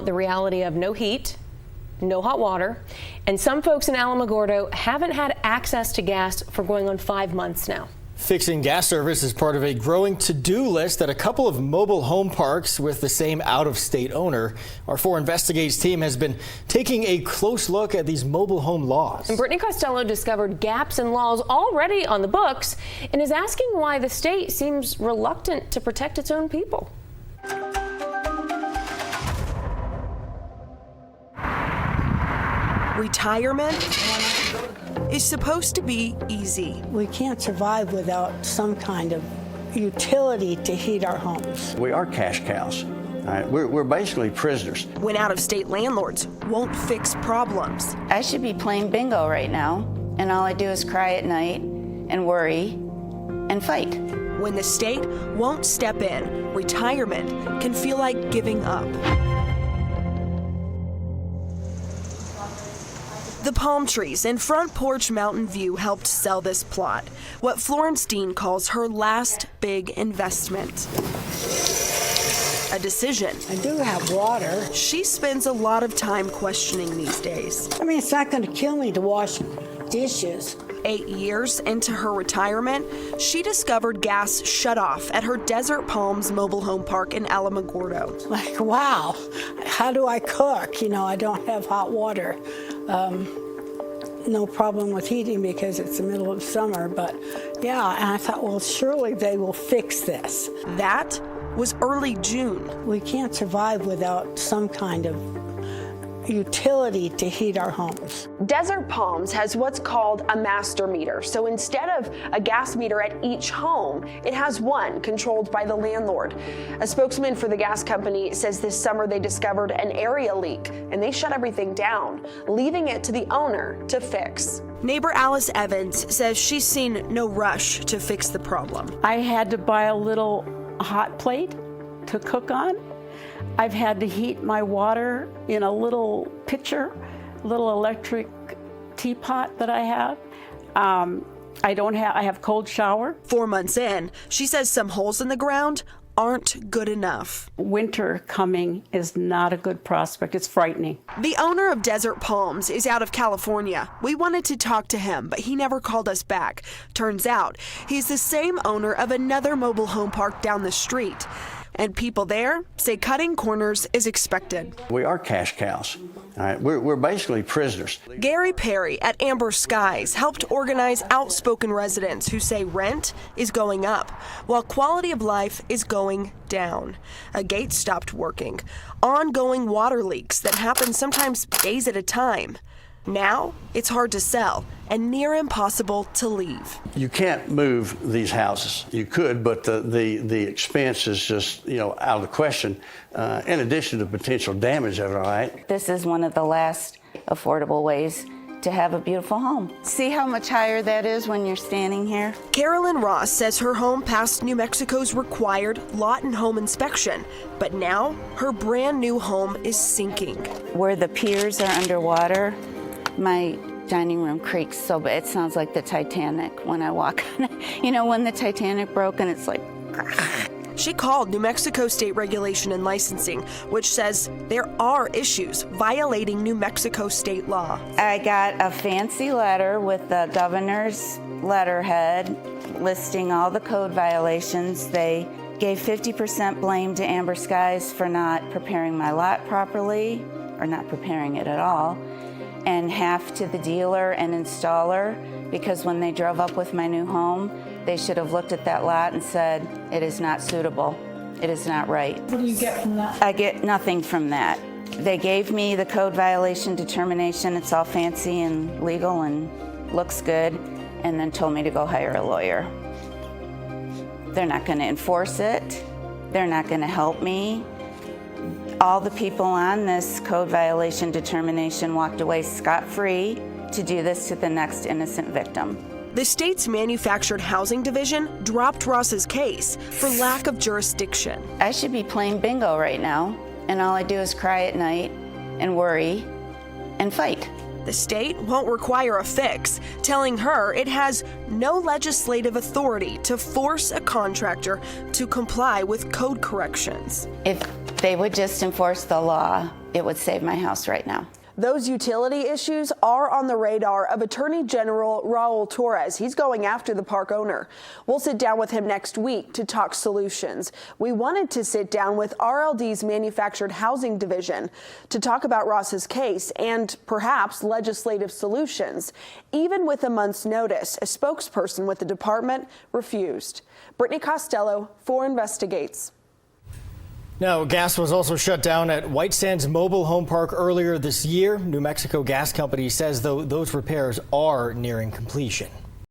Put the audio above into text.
the reality of no heat, no hot water, and some folks in Alamogordo haven't had access to gas for going on 5 months now. Fixing gas service is part of a growing to-do list at a couple of mobile home parks with the same out-of-state owner. Our 4 Investigates team has been taking a close look at these mobile home laws. And Brittany Costello discovered gaps in laws already on the books and is asking why the state seems reluctant to protect its own people. Retirement is supposed to be easy. We can't survive without some kind of utility to heat our homes. We are cash cows. All right? We're basically prisoners. When out-of-state landlords won't fix problems. I should be playing bingo right now, and all I do is cry at night and worry and fight. When the state won't step in, retirement can feel like giving up. The palm trees in Front Porch Mountain View helped sell this plot, what Florence Dean calls her last big investment. A decision. I do have water. She spends a lot of time questioning these days. I mean, it's not going to kill me to wash dishes. 8 years into her retirement, she discovered gas shut off at her Desert Palms mobile home park in Alamogordo. Like, wow, how do I cook? You know, I don't have hot water. No problem with heating because it's the middle of summer, but yeah, and I thought, well, surely they will fix this. That was early June. We can't survive without some kind of utility to heat our homes. Desert Palms has what's called a master meter. So instead of a gas meter at each home, it has one controlled by the landlord. A spokesman for the gas company says this summer they discovered an area leak and they shut everything down, leaving it to the owner to fix. Neighbor Alice Evans says she's seen no rush to fix the problem. I had to buy a little hot plate to cook on. I've had to heat my water in a little pitcher, little electric teapot that I have. I have cold shower. 4 months in, she says some holes in the ground aren't good enough. Winter coming is not a good prospect. It's frightening. The owner of Desert Palms is out of California. We wanted to talk to him, but he never called us back. Turns out he's the same owner of another mobile home park down the street. And people there say cutting corners is expected. We are cash cows. All right? We're basically prisoners. Gary Perry at Amber Skies helped organize outspoken residents who say rent is going up while quality of life is going down. A gate stopped working. Ongoing water leaks that happen sometimes days at a time. Now it's hard to sell and near impossible to leave. You can't move these houses. You could, but the expense is just, out of the question, in addition to potential damage of it, all right? This is one of the last affordable ways to have a beautiful home. See how much higher that is when you're standing here? Carolyn Ross says her home passed New Mexico's required lot and home inspection, but now her brand new home is sinking. Where the piers are underwater, my dining room creaks so bad. It sounds like the Titanic when I walk on it. When the Titanic broke and it's like... She called New Mexico State Regulation and Licensing, which says there are issues violating New Mexico state law. I got a fancy letter with the governor's letterhead listing all the code violations. They gave 50% blame to Amber Skies for not preparing my lot properly, or not preparing it at all, and half to the dealer and installer, because when they drove up with my new home, they should have looked at that lot and said, it is not suitable, it is not right. What do you get from that? I get nothing from that. They gave me the code violation determination, it's all fancy and legal and looks good, and then told me to go hire a lawyer. They're not gonna enforce it, they're not gonna help me. All the people on this code violation determination walked away scot-free to do this to the next innocent victim. The state's Manufactured Housing Division dropped Ross's case for lack of jurisdiction. I should be playing bingo right now, and all I do is cry at night and worry and fight. The state won't require a fix, telling her it has no legislative authority to force a contractor to comply with code corrections. If they would just enforce the law, it would save my house right now. Those utility issues are on the radar of Attorney General Raul Torres. He's going after the park owner. We'll sit down with him next week to talk solutions. We wanted to sit down with RLD's Manufactured Housing Division to talk about Ross's case and perhaps legislative solutions. Even with a month's notice, a spokesperson with the department refused. Brittany Costello, 4 Investigates. Now, gas was also shut down at White Sands Mobile Home Park earlier this year. New Mexico Gas Company says, though, those repairs are nearing completion.